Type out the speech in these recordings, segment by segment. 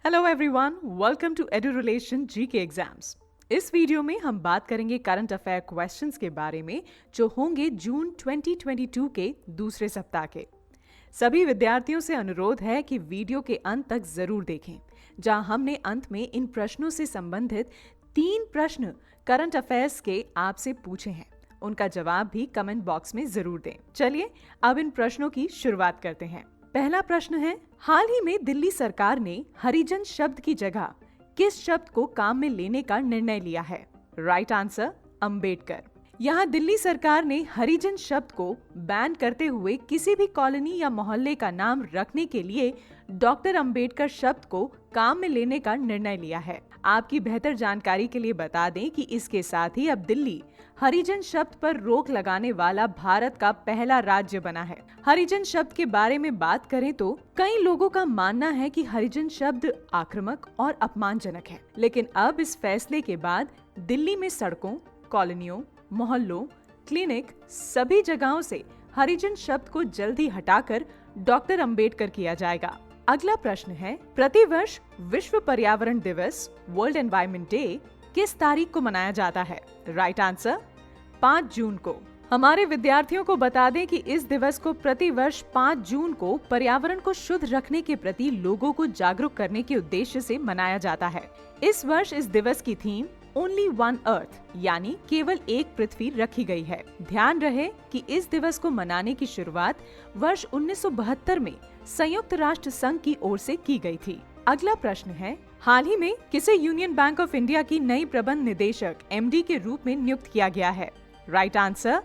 Hello everyone, welcome to edu relation GK exams. इस video में हम बात करेंगे करंट अफेयर क्वेश्चंस के बारे में जो होंगे जून 2022 के दूसरे सप्ताह के। सभी विद्यार्थियों से अनुरोध है कि वीडियो के अंत तक जरूर देखें, जहां हमने अंत में इन प्रश्नों से संबंधित 3 प्रश्न करंट अफेयर्स के आपसे पूछे हैं। उनका जवाब भी कमेंट बॉक्स में जरूर दें। चलिए अब इन प्रश्नों की शुरुआत करते हैं। पहला प्रश्न है, हाल ही में दिल्ली सरकार ने हरिजन शब्द की जगह किस शब्द को काम में लेने का निर्णय लिया है? Right answer, Ambedkar. यहाँ दिल्ली सरकार ने हरिजन शब्द को बैन करते हुए किसी भी कॉलोनी या मोहल्ले का नाम रखने के लिए डॉक्टर अंबेडकर शब्द को काम में लेने का निर्णय लिया है। आपकी बेहतर जानकारी के लिए बता दें कि इसके साथ ही अब दिल्ली हरिजन शब्द पर रोक लगाने वाला भारत का पहला राज्य बना है। हरिजन शब्द के बारे में बात करें तो कई लोगों का मानना है कि हरिजन शब्द आक्रामक और अपमानजनक है, लेकिन अब इस फैसले के बाद दिल्ली में सड़कों, कॉलोनियों, मोहल्लों, क्लिनिक सभी जगहों से हरिजन शब्द को जल्द ही हटाकर डॉक्टर अंबेडकर किया जाएगा। अगला प्रश्न है, प्रतिवर्ष विश्व पर्यावरण दिवस वर्ल्ड एनवायरनमेंट डे किस तारीख को मनाया जाता है? राइट आंसर, 5 जून को। हमारे विद्यार्थियों को बता दें कि इस दिवस को प्रतिवर्ष 5 जून को पर्यावरण को शुद्ध रखने के प्रति लोगों को जागरूक करने के उद्देश्य से मनाया जाता है। इस वर्ष इस दिवस की थीम ओनली वन अर्थ यानी केवल एक पृथ्वी रखी गई है। ध्यान रहे कि इस दिवस को मनाने की शुरुआत वर्ष 1972 में संयुक्त राष्ट्र संघ की ओर से की गई थी। अगला प्रश्न है, हाल ही में किसे यूनियन बैंक ऑफ इंडिया की नई प्रबंध निदेशक एमडी के रूप में नियुक्त किया गया है? राइट आंसर,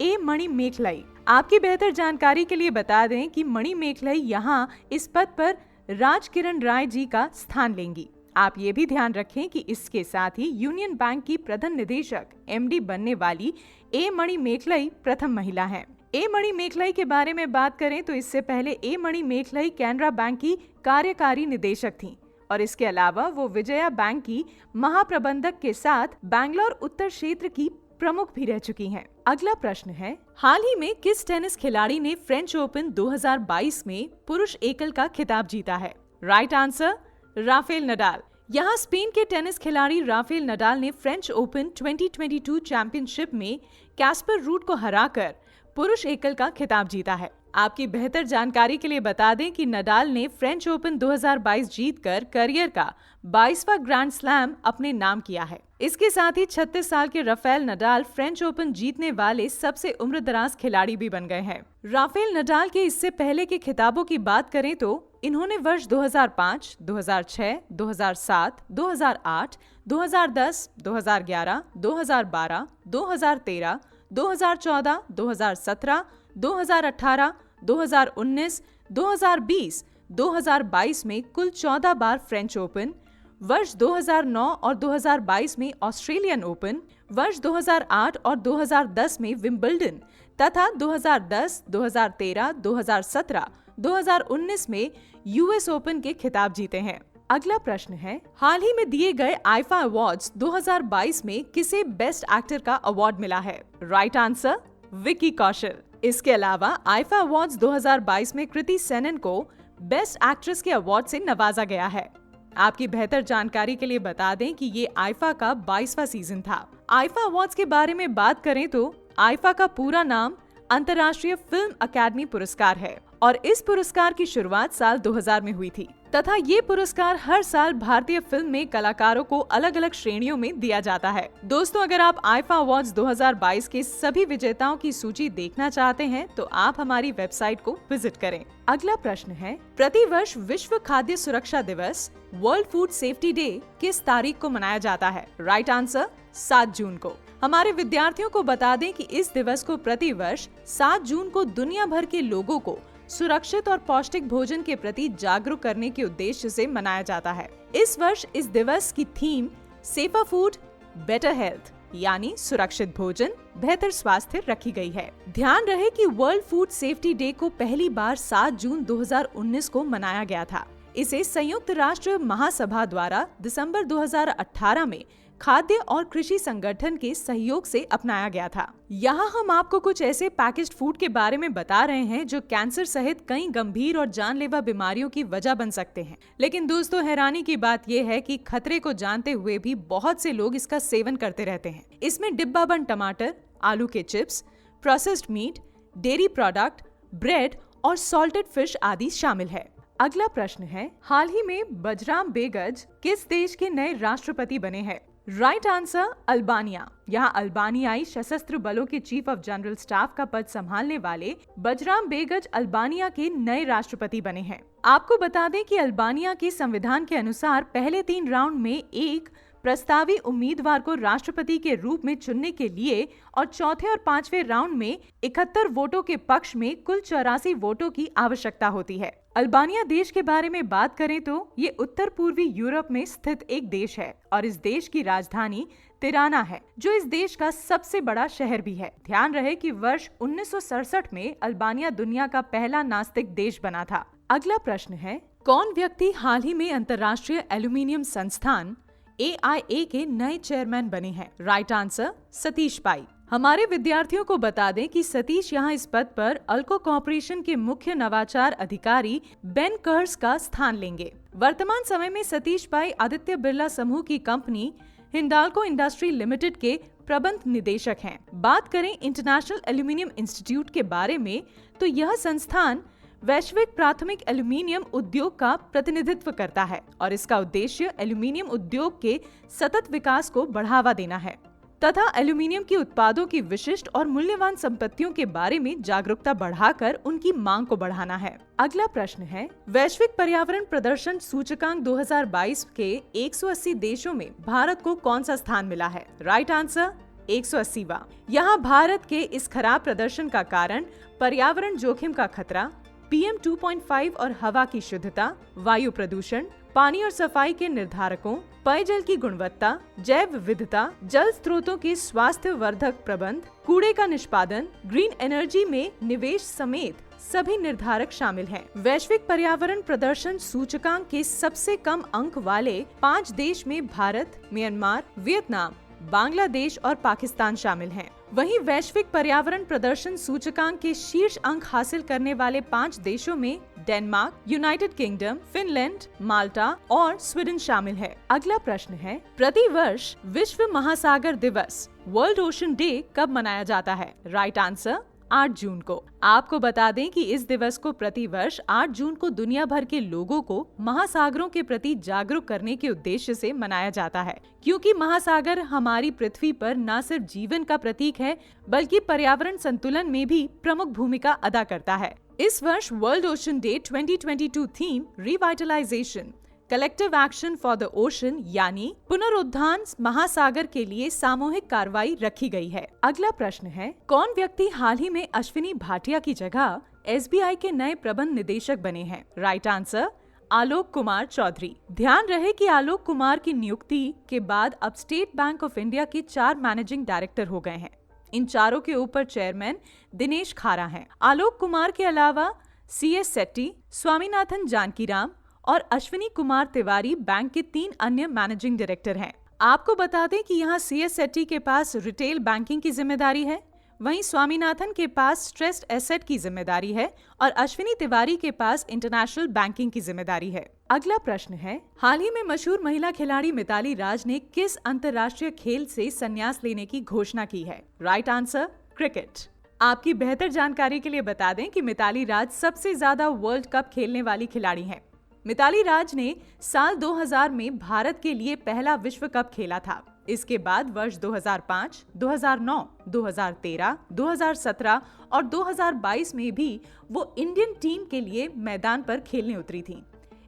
ए मणिमेखलाई। आपकी बेहतर जानकारी के लिए बता दें कि मणिमेखलाई यहाँ इस पद पर राजकिरण राय जी का स्थान लेंगी। आप ये भी ध्यान रखें कि इसके साथ ही यूनियन बैंक की प्रधान निदेशक एमडी बनने वाली ए मणिमेखलाई प्रथम महिला हैं। ए मणिमेखलाई के बारे में बात करें तो इससे पहले ए मणिमेखलाई कैनरा बैंक की कार्यकारी निदेशक थीं और इसके अलावा वो विजया बैंक की महाप्रबंधक के साथ बैंगलोर उत्तर क्षेत्र की प्रमुख भी रह चुकी हैं। अगला प्रश्न है, हाल ही में किस टेनिस खिलाड़ी ने फ्रेंच ओपन 2022 में पुरुष एकल का खिताब जीता है? Right answer, Rafael Nadal. यहाँ स्पेन के टेनिस खिलाड़ी राफेल नडाल ने फ्रेंच ओपन 2022 चैंपियनशिप में कैस्पर रूड को हराकर पुरुष एकल का खिताब जीता है। आपकी बेहतर जानकारी के लिए बता दें कि नडाल ने फ्रेंच ओपन 2022 जीतकर करियर का 22वां ग्रैंड स्लैम अपने नाम किया है। इसके साथ ही 36 साल के राफेल नडाल फ्रेंच ओपन जीतने वाले सबसे उम्रदराज खिलाड़ी भी बन गए हैं। राफेल नडाल के इससे पहले के खिताबों की बात करें तो इन्होंने वर्ष 2005, 2006, 2007, 2008, 2010, 2011, 2012, 2013, 2014, 2017, 2018, 2019, 2020, 2022 में कुल 14 बार फ्रेंच ओपन, वर्ष 2009 और 2022 में ऑस्ट्रेलियन ओपन, वर्ष 2008 और 2010 में विंबलडन तथा 2010, 2013, 2017, 2019 में यूएस ओपन के खिताब जीते हैं। अगला प्रश्न है, हाल ही में दिए गए आईफा अवार्ड्स 2022 में किसे बेस्ट एक्टर का अवार्ड मिला है? Right answer, Vicky Kaushal. इसके अलावा आईफा अवार्ड्स 2022 में कृति सेनन को बेस्ट एक्ट्रेस के अवार्ड से नवाजा गया है। आपकी बेहतर जानकारी के लिए बता दें कि ये आईफा का 22वां सीजन था। आईफा अवार्ड्स के बारे में बात करें तो आईफा का पूरा नाम अंतर्राष्ट्रीय फिल्म अकादमी पुरस्कार है और इस पुरस्कार की शुरुआत साल 2000 में हुई थी तथा ये पुरस्कार हर साल भारतीय फिल्म में कलाकारों को अलग अलग श्रेणियों में दिया जाता है। दोस्तों, अगर आप आईफा अवार्ड्स 2022 के सभी विजेताओं की सूची देखना चाहते हैं तो आप हमारी वेबसाइट को विजिट करें। अगला प्रश्न है, प्रतिवर्ष विश्व खाद्य सुरक्षा दिवस वर्ल्ड फूड सेफ्टी डे किस तारीख को मनाया जाता है? राइट आंसर, 7 जून को। हमारे विद्यार्थियों को बता दें कि इस दिवस को प्रतिवर्ष 7 जून को दुनिया भर के लोगों को सुरक्षित और पौष्टिक भोजन के प्रति जागरूक करने के उद्देश्य से मनाया जाता है। इस वर्ष इस दिवस की theme safer food better health यानी सुरक्षित भोजन बेहतर स्वास्थ्य रखी गई है। ध्यान रहे कि वर्ल्ड फूड सेफ्टी डे को पहली बार 7 जून 2019 को मनाया गया था। इसे संयुक्त राष्ट्र महासभा द्वारा दिसंबर 2018 में खाद्य और कृषि संगठन के सहयोग से अपनाया गया था। यहाँ हम आपको कुछ ऐसे पैकेज्ड फूड के बारे में बता रहे हैं जो कैंसर सहित कई गंभीर और जानलेवा बीमारियों की वजह बन सकते हैं। लेकिन दोस्तों, हैरानी की बात यह है कि खतरे को जानते हुए भी बहुत से लोग इसका सेवन करते रहते हैं। इसमें डिब्बाबंद टमाटर, आलू के chips, processed meat, dairy product, bread और सॉल्टेड फिश आदि शामिल है। अगला प्रश्न है, हाल ही में बजराम बेगज किस देश के नए राष्ट्रपति बने हैं? Right answer, Albania. यहाँ अल्बानियाई सशस्त्र बलों के चीफ ऑफ जनरल स्टाफ का पद संभालने वाले बजराम बेगज अल्बानिया के नए राष्ट्रपति बने हैं। आपको बता दें कि अल्बानिया के संविधान के अनुसार पहले 3 राउंड में एक प्रस्तावी उम्मीदवार को राष्ट्रपति के रूप में चुनने के लिए और चौथे और 5वें राउंड में 71 वोटों के पक्ष में कुल 84 वोटों की आवश्यकता होती है। अल्बानिया देश के बारे में बात करें तो ये उत्तर पूर्वी यूरोप में स्थित एक देश है और इस देश की राजधानी तिराना है, जो इस देश का सबसे बड़ा शहर भी है। ध्यान रहे कि वर्ष 1967 में अल्बानिया दुनिया का पहला नास्तिक देश बना था। अगला प्रश्न है, कौन व्यक्ति हाल ही में अंतर्राष्ट्रीय एल्यूमिनियम संस्थान AIA के नए चेयरमैन बने हैं? राइट आंसर, सतीश पाई। हमारे विद्यार्थियों को बता दें कि सतीश यहां इस पद पर अल्को कॉर्पोरेशन के मुख्य नवाचार अधिकारी बेन कर्स का स्थान लेंगे। वर्तमान समय में सतीश पाई आदित्य बिरला समूह की कंपनी हिंडाल्को इंडस्ट्री लिमिटेड के प्रबंध निदेशक हैं। बात करें इंटरनेशनल एल्यूमिनियम इंस्टीट्यूट के बारे में तो यह संस्थान वैश्विक प्राथमिक एल्यूमिनियम उद्योग का प्रतिनिधित्व करता है और इसका उद्देश्य एल्यूमिनियम उद्योग के सतत विकास को बढ़ावा देना है तथा एल्यूमिनियम के उत्पादों की विशिष्ट और मूल्यवान संपत्तियों के बारे में जागरूकता बढ़ाकर उनकी मांग को बढ़ाना है। अगला प्रश्न है, वैश्विक पर्यावरण प्रदर्शन सूचकांक 2022 के 180 देशों में भारत को कौन सा स्थान मिला है? राइट आंसर, 180वां। यहाँ भारत के इस खराब प्रदर्शन का कारण पर्यावरण जोखिम का खतरा, PM 2.5 और हवा की शुद्धता, वायु प्रदूषण, पानी और सफाई के निर्धारकों, पेयजल की गुणवत्ता, जैव विविधता, जल स्रोतों के स्वास्थ्य वर्धक प्रबंध, कूड़े का निष्पादन, ग्रीन एनर्जी में निवेश समेत सभी निर्धारक शामिल हैं। वैश्विक पर्यावरण प्रदर्शन सूचकांक के सबसे कम अंक वाले 5 देश में भारत, म्यांमार, वियतनाम, बांग्लादेश और पाकिस्तान शामिल हैं। वहीं वैश्विक पर्यावरण प्रदर्शन सूचकांक के शीर्ष अंक हासिल करने वाले 5 देशों में डेनमार्क, यूनाइटेड किंगडम, फिनलैंड, माल्टा और स्वीडन शामिल है। अगला प्रश्न है, प्रति वर्ष विश्व महासागर दिवस वर्ल्ड ओशन डे कब मनाया जाता है? राइट आंसर, 8 जून को। आपको बता दें कि इस दिवस को प्रतिवर्ष 8 जून को दुनिया भर के लोगों को महासागरों के प्रति जागरूक करने के उद्देश्य से मनाया जाता है, क्योंकि महासागर हमारी पृथ्वी पर न सिर्फ जीवन का प्रतीक है बल्कि पर्यावरण संतुलन में भी प्रमुख भूमिका अदा करता है। इस वर्ष world ocean day 2022 theme revitalisation collective action for the ocean यानी पुनरुत्थान महासागर के लिए सामूहिक कार्रवाई रखी गई है। अगला प्रश्न है, कौन व्यक्ति हाल ही में अश्विनी भाटिया की जगह SBI के नए प्रबंध निदेशक बने हैं? Right answer, Alok Kumar Chaudhary. ध्यान रहे कि आलोक कुमार की नियुक्ति के बाद अब स्टेट बैंक ऑफ इंडिया के 4 मैनेजिंग डायरेक्टर हो गए हैं। इन चारों के ऊपर चेयरमैन दिनेश खारा हैं। आलोक कुमार के अलावा CS सेट्टी, स्वामीनाथन जानकीराम और अश्विनी कुमार तिवारी बैंक के 3 अन्य मैनेजिंग डायरेक्टर हैं। आपको बता दें कि यहाँ CS सेट्टी के पास रिटेल बैंकिंग की जिम्मेदारी है, वहीं स्वामीनाथन के पास स्ट्रेस्ड एसेट की जिम्मेदारी है और अश्विनी तिवारी के पास इंटरनेशनल बैंकिंग की जिम्मेदारी है। अगला प्रश्न है, हाल ही में मशहूर महिला खिलाड़ी मिताली राज ने किस अंतर्राष्ट्रीय खेल से संन्यास लेने की घोषणा की है? Right answer, cricket. आपकी बेहतर जानकारी के लिए बता दें कि मिताली राज सबसे ज्यादा वर्ल्ड कप खेलने वाली खिलाड़ी हैं। मिताली राज ने साल 2000 में भारत के लिए पहला विश्व कप खेला था। इसके बाद वर्ष 2005, 2009, 2013, 2017 और 2022 में भी वो इंडियन टीम के लिए मैदान पर खेलने उतरी थीं।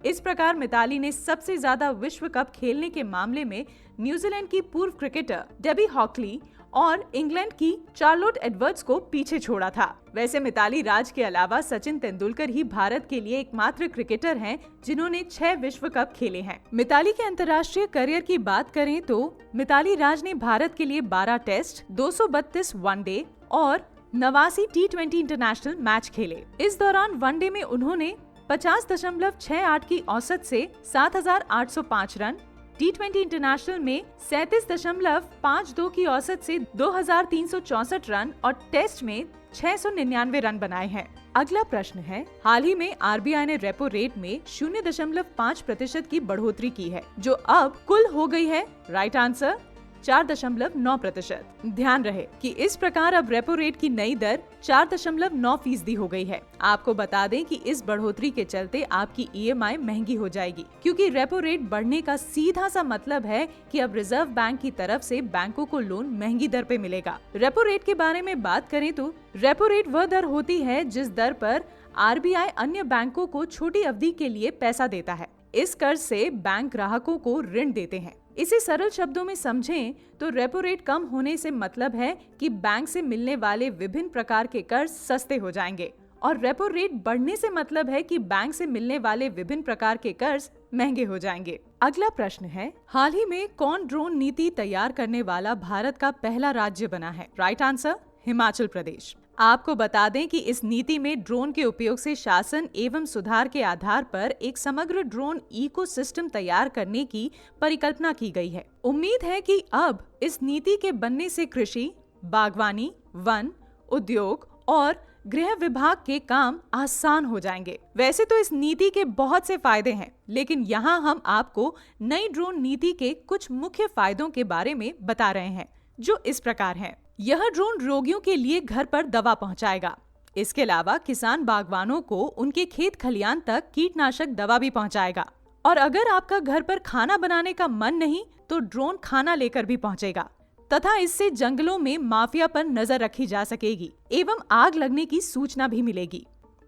इस प्रकार मिताली ने सबसे ज्यादा विश्व कप खेलने के मामले में न्यूजीलैंड की पूर्व क्रिकेटर डेबी हॉकली और इंग्लैंड की चार्लोट एडवर्ड्स को पीछे छोड़ा था। वैसे मिताली राज के अलावा सचिन तेंदुलकर ही भारत के लिए एकमात्र क्रिकेटर हैं जिन्होंने 6 विश्व कप खेले हैं। मिताली के अंतर्राष्ट्रीय करियर की बात करें तो मिताली राज ने भारत के लिए 12 टेस्ट, 232 वनडे और 89 T20 इंटरनेशनल मैच खेले। इस दौरान वनडे में उन्होंने 50.68 की औसत से 7,805 रन, T20 इंटरनेशनल में 37.52 की औसत से 2364 रन और टेस्ट में 699 रन बनाए हैं। अगला प्रश्न है, हाल ही में आरबीआई ने रेपो रेट में 0.5% की बढ़ोतरी की है, जो अब कुल हो गई है। Right answer 4.9%। ध्यान रहे कि इस प्रकार अब रेपो रेट की नई दर 4.9% हो गई है। आपको बता दें कि इस बढ़ोतरी के चलते आपकी ईएमआई महंगी हो जाएगी, क्योंकि रेपो रेट बढ़ने का सीधा सा मतलब है कि अब रिजर्व बैंक की तरफ से बैंकों को लोन महंगी दर पे मिलेगा। रेपो रेट के बारे में बात करें तो रेपो रेट वह दर होती है जिस दर पर आरबीआई अन्य बैंकों को छोटी अवधि के लिए पैसा देता है। इस कर्ज से बैंक ग्राहकों को ऋण देते हैं। इसे सरल शब्दों में समझें तो रेपो रेट कम होने से मतलब है कि बैंक से मिलने वाले विभिन्न प्रकार के कर्ज सस्ते हो जाएंगे, और रेपो रेट बढ़ने से मतलब है कि बैंक से मिलने वाले विभिन्न प्रकार के कर्ज महंगे हो जाएंगे। अगला प्रश्न है, हाल ही में कौन ड्रोन नीति तैयार करने वाला भारत का पहला राज्य बना है? Right answer Himachal Pradesh. आपको बता दें कि इस नीति में ड्रोन के उपयोग से शासन एवं सुधार के आधार पर एक समग्र ड्रोन इकोसिस्टम तैयार करने की परिकल्पना की गई है। उम्मीद है कि अब इस नीति के बनने से कृषि, बागवानी, वन, उद्योग और गृह विभाग के काम आसान हो जाएंगे। वैसे तो इस नीति के बहुत से फायदे हैं, लेकिन यहाँ हम आपको नई ड्रोन नीति के कुछ मुख्य फायदों के बारे में बता रहे हैं, जो इस प्रकार हैं। यह ड्रोन रोगियों के लिए घर पर दवा पहुंचाएगा। इसके अलावा किसान बागवानों को उनके खेत खलियान तक कीटनाशक दवा भी पहुंचाएगा। और अगर आपका घर पर खाना बनाने का मन नहीं तो ड्रोन खाना लेकर भी पहुंचेगा, तथा इससे जंगलों में माफिया पर नजर रखी जा सकेगी एवं आग लगने की सूचना भी मिलेगी।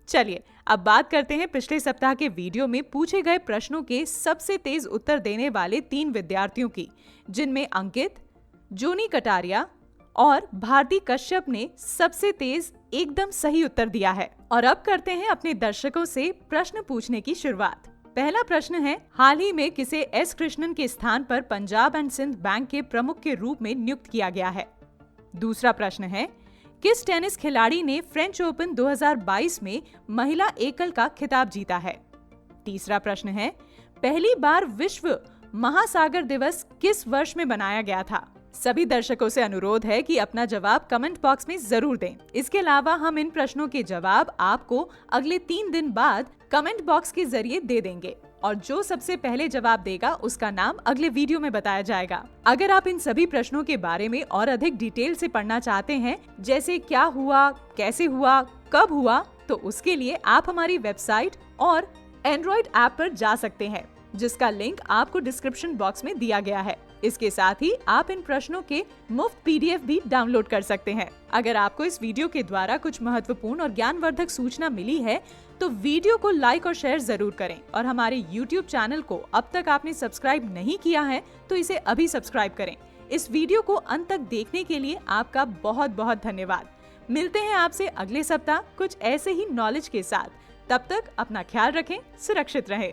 चलिए अब बात करते हैं पिछले सप्ताह के वीडियो में पूछे गए प्रश्नों के सबसे तेज उत्तर देने वाले 3 विद्यार्थियों की, जिनमें अंकित, जोनी कटारिया और भारती कश्यप ने सबसे तेज एकदम सही उत्तर दिया है। और अब करते हैं अपने दर्शकों से प्रश्न पूछने की शुरुआत। पहला प्रश्न है, हाल ही में किसे एस कृष्णन के स्थान पर पंजाब एंड सिंध बैंक के प्रमुख के रूप में नियुक्त किया गया है? दूसरा प्रश्न है, किस टेनिस खिलाड़ी ने फ्रेंच ओपन 2022 में महिला एकल का खिताब जीता है? तीसरा प्रश्न है, पहली बार विश्व महासागर दिवस किस वर्ष में मनाया गया था? सभी दर्शकों से अनुरोध है कि अपना जवाब कमेंट बॉक्स में जरूर दें। इसके अलावा हम इन प्रश्नों के जवाब आपको अगले 3 दिन बाद कमेंट बॉक्स के जरिए दे देंगे, और जो सबसे पहले जवाब देगा उसका नाम अगले वीडियो में बताया जाएगा। अगर आप इन सभी प्रश्नों के बारे में और अधिक डिटेल से पढ़ना चाहते हैं, जैसे क्या हुआ, कैसे हुआ, कब हुआ, तो उसके लिए आप हमारी वेबसाइट और एंड्रॉइड ऐप पर जा सकते हैं, जिसका लिंक आपको डिस्क्रिप्शन बॉक्स में दिया गया है। इसके साथ ही आप इन प्रश्नों के मुफ्त पीडीएफ भी डाउनलोड कर सकते हैं। अगर आपको इस वीडियो के द्वारा कुछ महत्वपूर्ण और ज्ञानवर्धक सूचना मिली है तो वीडियो को लाइक और शेयर जरूर करें, और हमारे YouTube चैनल को अब तक आपने सब्सक्राइब नहीं किया है तो इसे अभी सब्सक्राइब करें। इस वीडियो को अंत तक देखने के लिए आपका बहुत बहुत धन्यवाद। मिलते हैं आपसे अगले सप्ताह कुछ ऐसे ही नॉलेज के साथ। तब तक अपना ख्याल रखें, सुरक्षित रहें।